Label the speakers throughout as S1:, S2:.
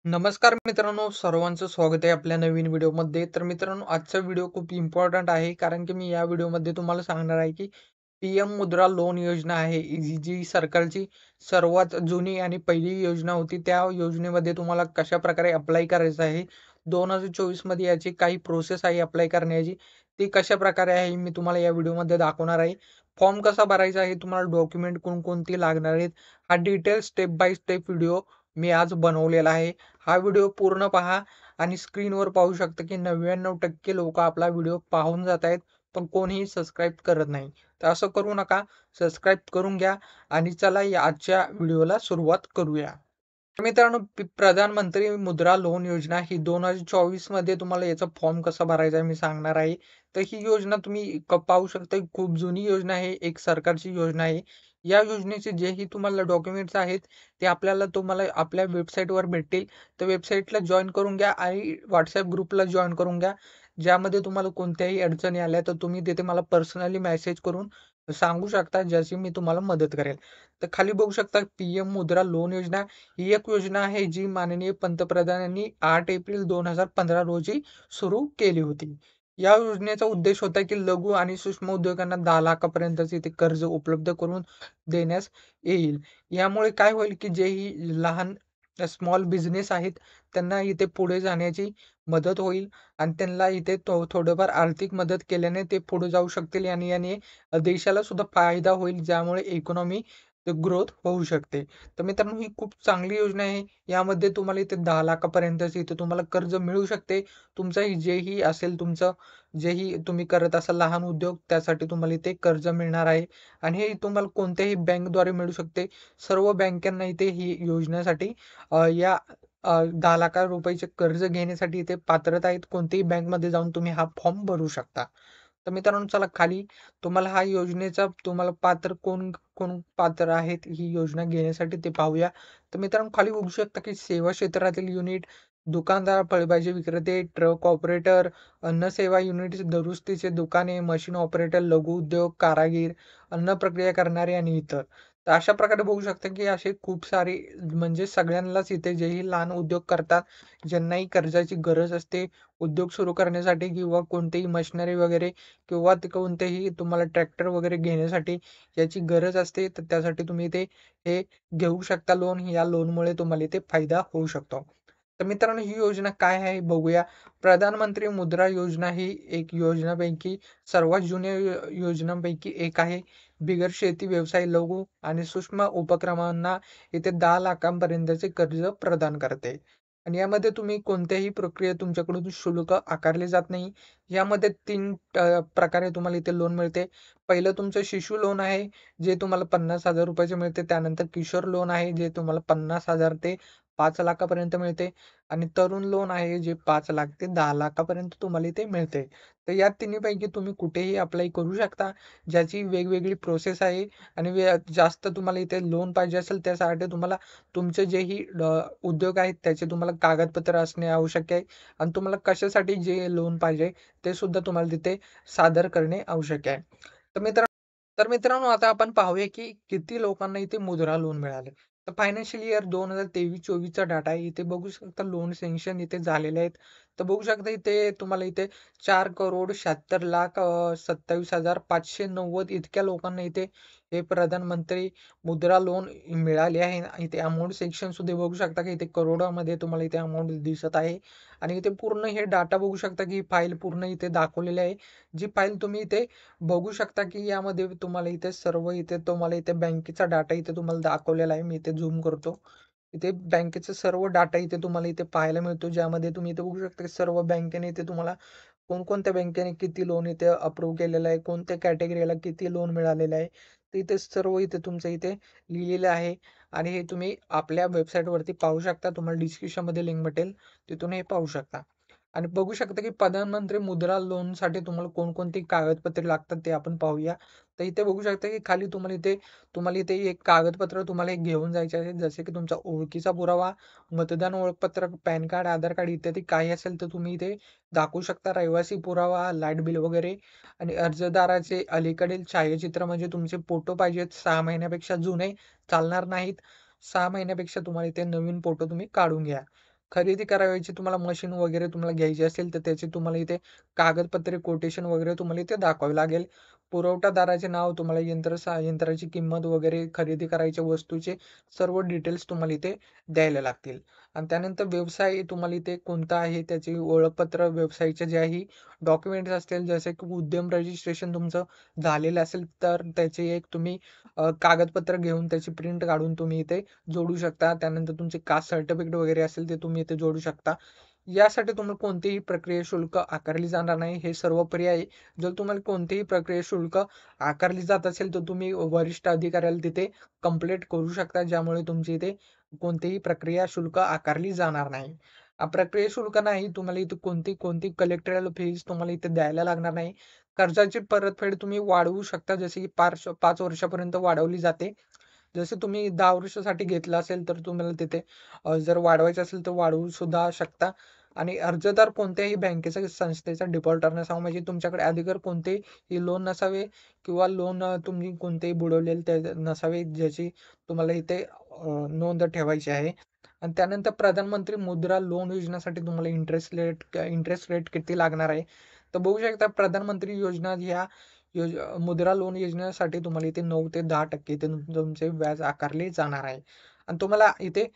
S1: नमस्कार मित्रांनो, सर्वांचं स्वागत आहे आपल्या नवीन व्हिडिओमध्ये. तर मित्रांनो, आजचा व्हिडिओ खूप इम्पॉर्टंट आहे, कारण की मी या व्हिडिओमध्ये तुम्हाला सांगणार आहे, की पी-एम मुद्रा लोन योजना आहे, जी जी सरकारची सर्वात जुनी आणि पहिली योजना होती. त्या योजनेमध्ये तुम्हाला कशाप्रकारे अप्लाय करायचं आहे. 2024 मध्ये याची काही प्रोसेस आहे अप्लाय करण्याची. ती कशाप्रकारे आहे, मी तुम्हाला या व्हिडिओमध्ये दाखवणार आहे. फॉर्म कसा भरायचा आहे, तुम्हाला डॉक्युमेंट कोणकोणती लागणार आहेत, हा detail step by step video मी आज बनवलेला आहे. हा व्हिडिओ पूर्ण पहा आणि स्क्रीनवर पाहू शकता की 99% लोक आपला व्हिडिओ पाहून जात आहेत, पण कोणीही सबस्क्राईब करत नाही. तर असं करू नका. सबस्क्राईब करून घ्या आणि चला या आजच्या व्हिडिओला सुरुवात करूया. तर मित्रांनो, प्रधानमंत्री मुद्रा लोन योजना ही 2024 मध्ये तुम्हाला याचा फॉर्म कसा भरायचा आहे मी सांगणार आहे. तर ही योजना तुम्ही पाहू शकता, खूप जुनी योजना आहे, एक सरकारची योजना आहे. या योजनेचे जेही तुम्हाला डॉक्युमेंट्स आहेत, ते तुम्हाला आपल्या वेबसाईटवर भेटतील. तर वेबसाईटला जॉइन करून घ्या आणि WhatsApp ग्रुपला जॉइन करून घ्या. ज्यामध्ये तुम्हाला कोणत्याही अडचणी आल्या तर तुम्ही तिथे मला पर्सनली मेसेज करून सांगू शकता, ज्याची मी तुम्हाला मदत करेल. तर खाली बघू शकता, पी-एम मुद्रा लोन योजना ही एक योजना आहे, जी माननीय पंतप्रधानांनी 8 एप्रिल 2015 रोजी सुरू केली होती. या योजनेचा उद्देश होता, की लघु आणि सूक्ष्म उद्योगांना 10 लाखापर्यंतचे ते कर्ज उपलब्ध करून देण्यास येईल. यामुळे काय होईल, की जेही लहान स्मॉल बिझनेस आहेत, त्यांना इथे पुढे जाण्याची मदत होईल आणि त्यांना इथे थोडंफार आर्थिक मदत केल्याने ते पुढे जाऊ शकतील आणि याने देशाला सुद्धा फायदा होईल, ज्यामुळे इकॉनॉमी ग्रोथ होऊ शकते. तर मित्रांनो, ही खूप चांगली योजना आहे. यामध्ये तुम्हाला इथे 10 लाखापर्यंतच इथे तुम्हाला कर्ज मिळू शकते. तुमचं जेही असेल, तुमचं जेही तुम्ही करत असाल लहान उद्योग, त्यासाठी तुम्हाला इथे कर्ज मिळणार आहे आणि हे तुम्हाला कोणत्याही बँकद्वारे मिळू शकते. सर्व बँकांना इथे ही योजनेसाठी या 10 लाख रुपयाचे कर्ज घेण्यासाठी इथे पात्रता आहेत. कोणत्याही बँकमध्ये जाऊन तुम्ही हा फॉर्म भरू शकता. तर मित्रांनो, चला खाली तुम्हाला हा योजनेचा तुम्हाला पात्र कोण कोण पात्र आहेत ही योजना घेण्यासाठी ते पाहूया. तर मित्रांनो, खाली बघू शकता की सेवा क्षेत्रातील युनिट, दुकानदार, फळभाजी विक्रेते, ट्रक ऑपरेटर, अन्न सेवा युनिट, दुरुस्तीचे दुकाने, मशीन ऑपरेटर, लघु उद्योग, कारागीर, अन्न प्रक्रिया करणारे आणि इतर. तर अशा प्रकारे बघू शकता की असे खूप सारे, म्हणजे सगळ्यांनाच इथे जेही लहान उद्योग करतात, ज्यांनाही कर्जाची गरज असते उद्योग सुरू करण्यासाठी किंवा कोणतीही मशिनरी वगैरे किंवा ते कोणतेही तुम्हाला ट्रॅक्टर वगैरे घेण्यासाठी याची गरज असते, तर त्यासाठी तुम्ही ते हे घेऊ शकता लोन. या लोनमुळे तुम्हाला इथे फायदा होऊ शकतो. तर मित्रांनो, ही योजना काय आहे बघूया. प्रधानमंत्री मुद्रा योजना ही एक योजनांपैकी सर्वात जुन्या योजनांपैकी एक आहे. बिगर शेती व्यवसाय, लघु आणि सूक्ष्म उपक्रमांना इथे 10 लाखांपर्यंतचे कर्ज प्रदान करते. आणि यामध्ये तुम्ही कोणत्याही प्रक्रिया तुमच्याकडून शुल्क आकारले जात नाही. यामध्ये 3 प्रकारे तुम्हाला इथे लोन मिळते. पहिलं तुमचं शिशु लोन आहे, जे तुम्हाला ₹50,000 चे मिळते. त्यानंतर किशोर लोन आहे, जे तुम्हाला 50,000 ते 5 लाखापर्यंत मिळते आणि तरुण लोन आहे, जे 5 लाख ते 10 लाखापर्यंत तुम्हाला इथे मिळते. तर या तिन्हीपैकी तुम्ही कुठेही अप्लाय करू शकता, ज्याची वेगवेगळी प्रोसेस आहे आणि जास्त तुम्हाला इथे लोन पाहिजे असेल, त्यासाठी तुम्हाला तुमचे जेही उद्योग आहेत, त्याचे तुम्हाला कागदपत्र असणे आवश्यक आहे आणि तुम्हाला कशासाठी जे लोन पाहिजे, ते सुद्धा तुम्हाला तिथे सादर करणे आवश्यक आहे. तर मित्रांनो, आता आपण पाहूया की किती लोकांना इथे मुद्रा लोन मिळाले. तर फायनान्शियल इयर 2023-24 चा डाटा आहे. इथे बघू शकता लोन सँक्शन इथे झालेले आहेत. तर बघू शकता इथे तुम्हाला इथे 4,76,27,590 इतक्या लोकांना इथे हे प्रधानमंत्री मुद्रा लोन मिळाले आहे. इथे अमाउंट सेक्शन सुद्धा बघू शकता की इथे करोडामध्ये तुम्हाला इथे अमाउंट दिसत आहे आणि इथे पूर्ण हे डाटा बघू शकता की फाइल पूर्ण इथे दाखवलेली आहे. जी फाइल तुम्ही इथे बघू शकता की यामध्ये तुम्हाला इथे सर्व इथे तुम्हाला इथे बँकेचा डाटा इथे तुम्हाला दाखवलेला आहे. मी इथे झूम करतो. इथे बँकेचा सर्व डाटा इथे तुम्हाला इथे पाहायला मिळतो. ज्यामध्ये तुम्ही इथे बघू शकता की सर्व बँकेने इथे तुम्हाला कोणकोणत्या बँकेने किती लोन इथे अप्रूव्ह केलेलं आहे, कोणत्या कॅटेगरीला किती लोन मिळालेलं आहे. तर इथे सर्व इथे तुमचं इथे लिहिलेलं आहे आणि हे तुम्ही आपल्या वेबसाईटवरती पाहू शकता. तुम्हाला डिस्क्रिप्शनमध्ये लिंक भेटेल. तिथून हे पाहू शकता. आणि बघू शकता की प्रधानमंत्री मुद्रा लोनसाठी तुम्हाला कोणकोणती कागदपत्रे लागतात ते आपण पाहूया. तर इथे बघू शकता की खाली तुम्हाला इथे एक कागदपत्र तुम्हाला एक घेऊन जायचे आहे. जसे की तुमचा ओळखीचा पुरावा, मतदान ओळखपत्र, पॅन कार्ड, आधार कार्ड इत्यादी काही असेल तर तुम्ही इथे दाखवू शकता. रहिवासी पुरावा, लाईट बिल वगैरे आणि अर्जदाराचे अलीकडील छायाचित्र, म्हणजे तुमचे फोटो पाहिजेत. 6 महिन्यापेक्षा जुने चालणार नाहीत. 6 महिन्यापेक्षा तुम्हाला इथे नवीन फोटो तुम्ही काढून घ्या. खरेदी करावयाची तुम्हाला मशीन वगैरे तुम्हाला घ्यायची असेल, तर त्याची तुम्हाला इथे कागदपत्रे, कोटेशन वगैरे तुम्हाला इथे दाखवावे लागेल. पुरवठादाराचे नाव, तुम्हाला यंत्राची किंमत वगैरे, खरेदी करायच्या वस्तूचे सर्व डिटेल्स तुम्हाला इथे द्यायला लागतील. आणि त्यानंतर व्यवसाय तुम्हाला इथे कोणता आहे, त्याची ओळखपत्र, व्यवसायाचे जे आहे डॉक्युमेंट्स असतील, जसे की उद्यम रजिस्ट्रेशन तुमचं झालेलं असेल, तर त्याची एक तुम्ही कागदपत्र घेऊन त्याची प्रिंट काढून तुम्ही इथे जोडू शकता. त्यानंतर तुमचे कास्ट सर्टिफिकेट वगैरे असेल ते तुम्ही इथे जोडू शकता. यासाठी तुम्हाला कोणतेही प्रक्रिया शुल्क आकारली जाणार नाही. हे सर्व पर्याय जर तुम्हाला कोणतेही प्रक्रिया शुल्क आकारली जात असेल, तर तुम्ही वरिष्ठ अधिकाऱ्याला तिथे कंप्लेंट करू शकता, ज्यामुळे तुमची इथे कोणतीही प्रक्रिया शुल्क आकारली जाणार नाही. प्रक्रिया शुल्क नाही, तुम्हाला इथे कोणती कोणती कलेक्टरल फीज तुम्हाला इथे द्यायला लागणार नाही. कर्जाची परतफेड तुम्ही वाढवू शकता, जसे की 5 वर्षापर्यंत वाढवली जाते. जसे तुम्ही 10 वर्षासाठी घेतलं असेल, तर तुम्हाला तिथे जर वाढवायचं असेल, तर वाढवू सुद्धा शकता. आणि अर्जदार कोणत्याही बँकेच्या संस्थेचा डिफॉल्टर नसावा, म्हणजे तुमच्याकडे अधिकार कोणतेही लोन नसावे किंवा लोन तुम्ही कोणतेही बुडवलेले ते नसावे, ज्याची तुम्हाला इथे नोंद ठेवायची आहे. आणि त्यानंतर प्रधानमंत्री मुद्रा लोन योजनेसाठी तुम्हाला इंटरेस्ट रेट किती लागणार आहे. तर बघू शकता, प्रधानमंत्री योजना ह्या मुद्रा लोन योजनेसाठी तुम्हाला इथे 9 ते 10% इथे तुमचे व्याज आकारले जाणार आहे. आणि तुम्हाला इथे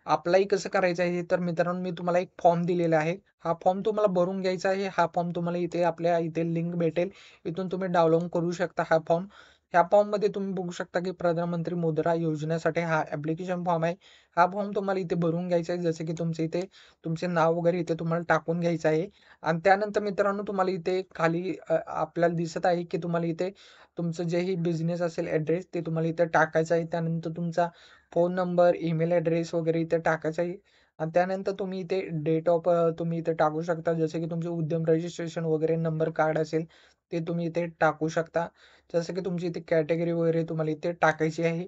S1: अप्लाय कसं करायचं आहे, तर मित्रांनो मी तुम्हाला एक फॉर्म दिलेला आहे. हा फॉर्म तुम्हाला भरून घ्यायचा आहे. हा फॉर्म तुम्हाला इथे आपल्या इथे लिंक भेटेल. इथून तुम्ही डाउनलोड करू शकता हा फॉर्म. ह्या फॉर्ममध्ये तुम्ही बघू शकता, की प्रधानमंत्री मुद्रा योजनेसाठी हा ॲप्लिकेशन फॉर्म आहे. हा फॉर्म तुम्हाला इथे भरून घ्यायचा आहे. जसं की तुमचे इथे तुमचे नाव वगैरे इथे तुम्हाला टाकून घ्यायचं आहे. आणि त्यानंतर मित्रांनो तुम्हाला इथे खाली आपल्याला दिसत आहे, की तुम्हाला इथे तुमचं जेही बिझनेस असेल ॲड्रेस, ते तुम्हाला इथे टाकायचं आहे. त्यानंतर तुमचा फोन नंबर, ईमेल ॲड्रेस वगैरे इथे टाकायचा आहे. आणि त्यानंतर तुम्ही इथे डेट ऑफ तुम्ही इथे टाकू शकता. जसं की तुमचे उद्यम रजिस्ट्रेशन वगैरे नंबर कार्ड असेल, ते तुम्ही इथे टाकू शकता. जसं की तुमची इथे कॅटेगरी वगैरे तुम्हाला इथे टाकायची आहे.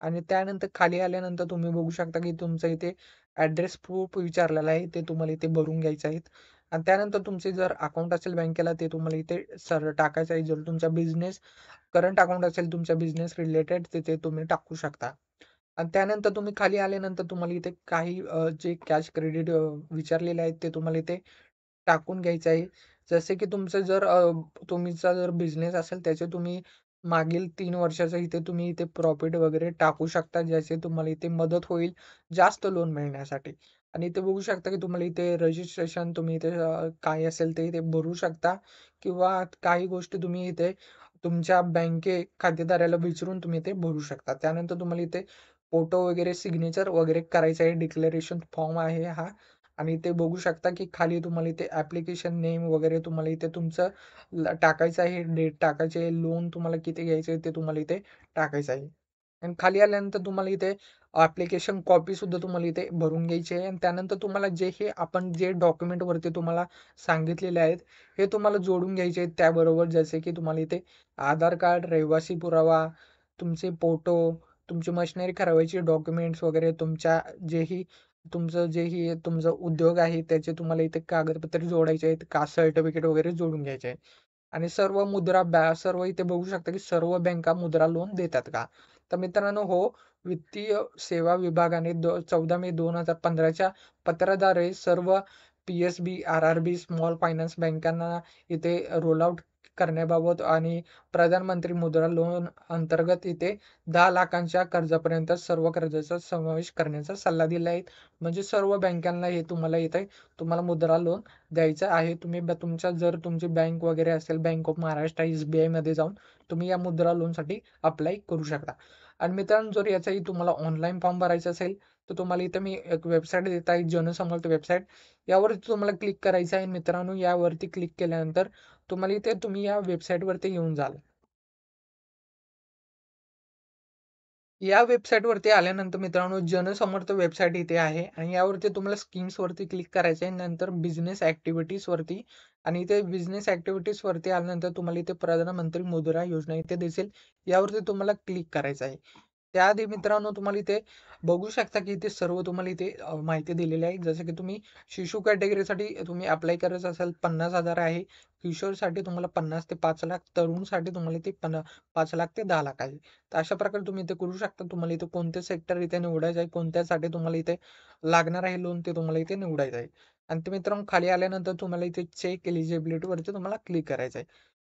S1: आणि त्यानंतर खाली आल्यानंतर तुम्ही बघू शकता, की तुमचं इथे ॲड्रेस प्रूफ विचारलेला आहे, ते तुम्हाला इथे भरून घ्यायचं आहे. आणि त्यानंतर तुमचे जर अकाउंट असेल बँकेला, ते तुम्हाला इथे सरळ टाकायचं आहे. जर तुमचा बिझनेस करंट अकाउंट असेल तुमच्या बिझनेस रिलेटेड, तिथे तुम्ही टाकू शकता. आणि त्यानंतर तुम्ही खाली आल्यानंतर तुम्हाला इथे काही जे कॅश क्रेडिट विचारलेले आहेत, ते तुम्हाला इथे टाकून घ्यायचं आहे. जसे की तुमचा जर बिझनेस असेल, त्याचे तुम्ही मागील 3 वर्षाचं इथे तुम्ही इथे प्रॉफिट वगैरे टाकू शकता, ज्याचे तुम्हाला इथे मदत होईल जास्त लोन मिळण्यासाठी. आणि इथे बघू शकता, की तुम्हाला इथे रजिस्ट्रेशन तुम्ही इथे काय असेल ते इथे भरू शकता किंवा काही गोष्टी तुम्ही इथे तुमच्या खातेदाराला विचारून तुम्ही इथे भरू शकता. त्यानंतर तुम्हाला इथे फोटो वगैरे, सिग्नेचर वगैरे करायचं आहे. डिक्लेरेशन फॉर्म आहे हा. आणि इथे बघू शकता, की खाली तुम्हाला इथे ॲप्लिकेशन नेम वगैरे तुम्हाला इथे तुमचं टाकायचं आहे, डेट टाकायची आहे, लोन तुम्हाला किती घ्यायचं आहे ते तुम्हाला इथे टाकायचं आहे. आणि खाली आल्यानंतर तुम्हाला इथे ॲप्लिकेशन कॉपीसुद्धा तुम्हाला इथे भरून घ्यायची आहे. आणि त्यानंतर तुम्हाला आपण जे डॉक्युमेंटवरती तुम्हाला सांगितलेले आहेत, हे तुम्हाला जोडून घ्यायचे आहेत त्याबरोबर. जसे की तुम्हाला इथे आधार कार्ड, रहिवासी पुरावा, तुमचे फोटो, तुमची मशिनरी खरवायची डॉक्युमेंट्स वगैरे, तुमचं उद्योग आहे त्याचे तुम्हाला इथे कागदपत्रे जोडायचे आहेत, कास्ट सर्टिफिकेट वगैरे जोडून घ्यायचे आहे. आणि सर्व इथे बघू शकता, की सर्व बँका मुद्रा लोन देतात का? तर मित्रांनो हो, वित्तीय सेवा विभागाने 14 मे 2015च्या पत्राद्वारे सर्व पी-एस-बी, आर-आर-बी, स्मॉल फायनान्स बँकांना इथे रोल आउट करण्याबाबत आणि प्रधानमंत्री मुद्रा लोन अंतर्गत इथे 10 लाखांच्या कर्जापर्यंत सर्व कर्जाचा समावेश करण्याचा सल्ला दिला आहे. म्हणजे सर्व बँकांना हे तुम्हाला मुद्रा लोन द्यायचं आहे. जर तुमची बँक वगैरे असेल, बँक ऑफ महाराष्ट्र, एस-बी-आयमध्ये जाऊन तुम्ही या मुद्रा लोनसाठी अप्लाय करू शकता. आणि मित्रांनो, जर याचाही तुम्हाला ऑनलाईन फॉर्म भरायचा असेल, तर तुम्हाला इथं मी एक वेबसाईट देत आहे, जनसंपर्क वेबसाईट. यावरती तुम्हाला क्लिक करायचं आहे मित्रांनो. यावरती क्लिक केल्यानंतर तुम्ही या वेबसाईटवरती येऊन जाल. या वेबसाईटवरती आल्यानंतर मित्रांनो, जनसमर्थ वेबसाईट इथे आहे आणि यावरती तुम्हाला स्कीम्सवरती क्लिक करायचं आहे. नंतर बिझनेस ॲक्टिव्हिटीजवरती, आणि इथे बिझनेस ॲक्टिव्हिटीजवरती आल्यानंतर तुम्हाला इथे प्रधानमंत्री मुद्रा योजना इथे दिसेल. यावरती तुम्हाला क्लिक करायचं आहे. त्याआधी मित्रांनो तुम्हाला इथे बघू शकता, की इथे सर्व तुम्हाला इथे माहिती दिलेली आहे. जसं की तुम्ही शिशु कॅटेगरीसाठी तुम्ही अप्लाय करायचं असेल 50,000 आहे. किशोरसाठी तुम्हाला 50 ते 5,00,000, तरुणसाठी तुम्हाला इथे 5,00,000 ते 10,00,000 आहे. तर अशा प्रकारे तुम्ही इथे करू शकता. तुम्हाला इथे कोणते सेक्टर इथे निवडायचं आहे, कोणत्यासाठी तुम्हाला इथे लागणार आहे लोन ते तुम्हाला इथे निवडायचं आहे. आणि ते मित्रांनो खाली आल्यानंतर तुम्हाला इथे चेक एलिजिबिलिटीवरती तुम्हाला क्लिक करायचं आहे.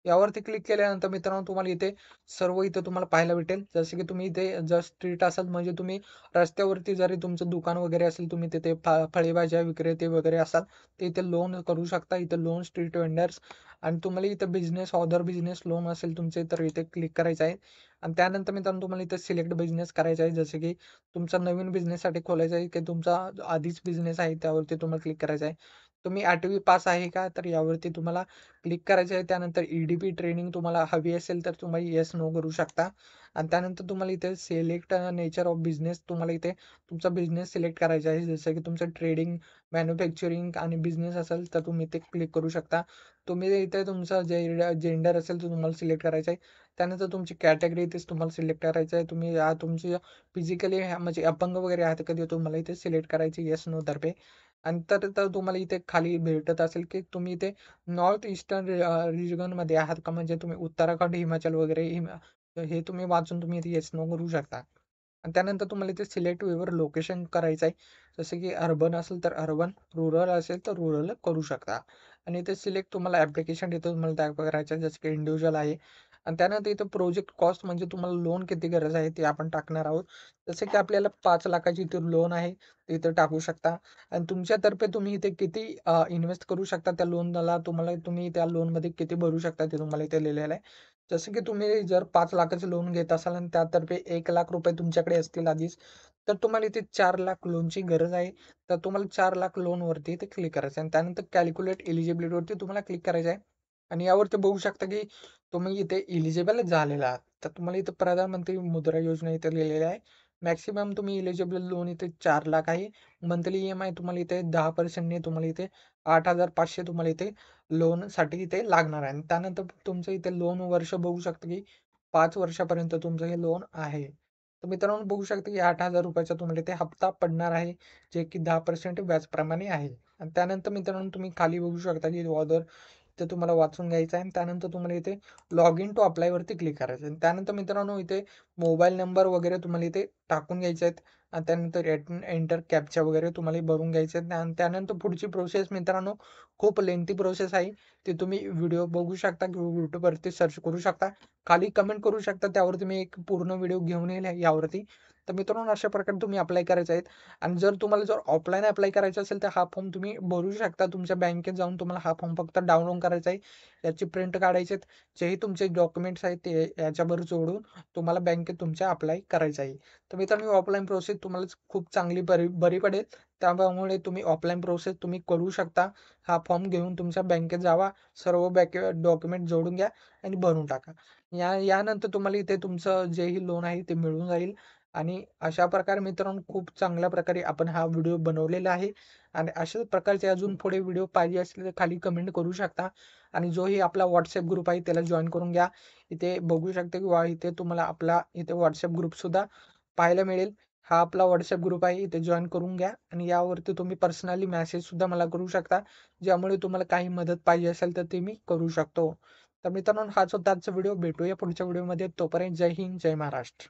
S1: यावरती क्लिक केल्यानंतर मित्रांनो तुम्हाला इथे सर्व इथे तुम्हाला पाहायला भेटेल. जसं की तुम्ही इथे जर स्ट्रीट असाल म्हणजे तुम्ही रस्त्यावरती जरी तुमचं दुकान वगैरे असेल, तुम्ही तिथे फळभाज्या विक्रेते वगैरे असाल, तर इथे लोन करू शकता. इथे लोन स्ट्रीट वेंडर्स आणि तुम्हाला इथे बिझनेस अदर बिझनेस लोन असेल तुमचे तर इथे क्लिक करायचं आहे. आणि त्यानंतर मित्रांनो तुम्हाला इथे सिलेक्ट बिझनेस करायचा आहे. जसं की तुमचा नवीन बिझनेससाठी खोलायचा आहे, की तुमचा आधीच बिझनेस आहे त्यावरती तुम्हाला क्लिक करायचं आहे. तुम्ही 8वी पास आहे का? तर यावरती तुम्हाला क्लिक करायचं आहे. त्यानंतर ई ट्रेनिंग तुम्हाला हवी असेल तर तुम्ही येस, नो करू शकता. आणि त्यानंतर तुम्हाला इथे सिलेक्ट नेचर ऑफ बिझनेस तुम्हाला इथे तुमचा बिझनेस सिलेक्ट करायचा आहे. जसं की तुमचं ट्रेडिंग, मॅन्युफॅक्चरिंग आणि बिझनेस असेल तर तुम्ही इथे क्लिक करू शकता. तुम्ही इथे तुमचं जेंडर असेल तर तुम्हाला सिलेक्ट करायचं आहे. त्यानंतर तुमची कॅटेगरी इथेच तुम्हाला सिलेक्ट करायचं आहे. तुम्ही तुमची फिजिकली म्हणजे अपंग वगैरे आहात कधी तुम्हाला इथे सिलेक्ट करायचे येस, नो तर्फे. आणि तर तर तुम्हाला इथे खाली भेटत असेल की तुम्ही इथे नॉर्थ ईस्टर्न रिजनमध्ये आहात का? म्हणजे तुम्ही उत्तराखंड, हिमाचल वगैरे हे तुम्ही वाचून तुम्ही इथे येस नो करू शकता. आणि त्यानंतर तुम्हाला इथे सिलेक्ट वेवर लोकेशन करायचं आहे. जसं की अर्बन असेल तर अर्बन, रुरल असेल तर रुरल करू शकता. आणि इथे सिलेक्ट तुम्हाला ॲप्लिकेशन इथं तुम्हाला टाइप करायचं आहे जसं की इंडिव्हिज्युअल आहे. आणि त्यानंतर इथं प्रोजेक्ट कॉस्ट म्हणजे तुम्हाला लोन किती गरज आहे ते आपण टाकणार आहोत. जसं की आपल्याला 5,00,000ची इथे लोन आहे, ते इथं टाकू शकता. आणि तुमच्यातर्फे तुम्ही इथे किती इन्व्हेस्ट करू शकता त्या लोनला तुम्हाला तुम्ही त्या लोनमध्ये किती भरू शकता ते तुम्हाला इथे लिहिलेलं आहे. जसं की तुम्ही जर 5,00,000चं लोन घेत असाल आणि त्यातर्फे ₹1,00,000 तुमच्याकडे असतील आधीच, तर तुम्हाला इथे 4,00,000 लोनची गरज आहे. तर तुम्हाला 4,00,000 लोनवरती इथे क्लिक करायचं आहे आणि त्यानंतर कॅल्क्युलेट एलिजिबिलिटीवरती तुम्हाला क्लिक करायचं आहे. आणि यावरती बघू शकता की तुम्ही इथे एलिजिबल झालेला आहात. तर तुम्हाला इथे प्रधानमंत्री मुद्रा योजना इथे लिहिलेली आहे. मॅक्सिमम तुम्ही एलिजिबल लोन इथे 4,00,000 आहे. मंथली ई-एम-आय तुम्हाला इथे 10% ने तुम्हाला इथे 8,500 तुम्हाला इथे लोनसाठी इथे लागणार आहे. आणि त्यानंतर तुमचं इथे लोन वर्ष बघू शकता की 5 वर्षापर्यंत तुमचं हे लोन आहे. तर मित्रांनो बघू शकता की ₹8,000 चा तुम्हाला इथे हप्ता पडणार आहे, जे की 10% व्याजप्रमाणे आहे. आणि त्यानंतर मित्रांनो तुम्ही खाली बघू शकता की अदर ते तुम्हाला वाचून घ्यायचं आहे आणि त्यानंतर तुम्हाला इथे लॉग इन टू अप्लायवरती क्लिक करायचं आहे. आणि त्यानंतर मित्रांनो इथे मोबाईल नंबर वगैरे तुम्हाला इथे टाकून घ्यायचे आहेत. आणि त्यानंतर एंटर कॅप्चा वगैरे तुम्हाला भरून घ्यायचे आहेत. आणि त्यानंतर पुढची प्रोसेस मित्रांनो खूप लेंथी प्रोसेस आहे. ते तुम्ही व्हिडिओ बघू शकता किंवा YouTubeवरती सर्च करू शकता. खाली कमेंट करू शकता. त्यावरती मी एक पूर्ण व्हिडिओ घेऊन येईल यावरती. तर मित्रांनो अशा प्रकारे तुम्ही अप्लाय करायचं आहे. आणि जर तुम्हाला ऑफलाईन अप्लाय करायचं असेल तर हा फॉर्म तुम्ही भरू शकता. तुमच्या बँकेत जाऊन तुम्हाला हा फॉर्म फक्त डाउनलोड करायचा आहे. याची प्रिंट काढायची आहेत. जेही तुमचे डॉक्युमेंट्स आहेत ते याच्याबरोबर जोडून तुम्हाला बँकेत तुमच्या अप्लाय करायचं आहे. तर मित्रांनो ऑफलाईन प्रोसेस तुम्हाला खूप चांगली बरी बरी पडेल. त्यामुळे तुम्ही ऑफलाईन प्रोसेस तुम्ही करू शकता. हा फॉर्म घेऊन तुमच्या बँकेत जावा. सर्व डॉक्युमेंट जोडून घ्या आणि भरून टाका. यानंतर तुम्हाला इथे तुमचं जेही लोन आहे ते मिळून जाईल. आणि अशा प्रकारे मित्रांनो खूप चांगल्या प्रकारे आपण हा व्हिडिओ बनवलेला आहे. आणि अशाच प्रकारचे अजून पुढे व्हिडिओ पाहिजे असले तर खाली कमेंट करू शकता. आणि जोही आपला WhatsApp ग्रुप आहे त्याला जॉइन करून घ्या. इथे बघू शकता की इथे तुम्हाला आपला इथे WhatsApp ग्रुपसुद्धा पाहायला मिळेल. हा आपला WhatsApp ग्रुप आहे. इथे जॉइन करून घ्या आणि यावरती तुम्ही पर्सनली मेसेजसुद्धा मला करू शकता. ज्यामुळे तुम्हाला काही मदत पाहिजे असेल तर ते मी करू शकतो. तर मित्रांनो हाच होता आजचा व्हिडिओ. भेटूया पुढच्या व्हिडिओमध्ये. तोपर्यंत जय हिंद, जय महाराष्ट्र.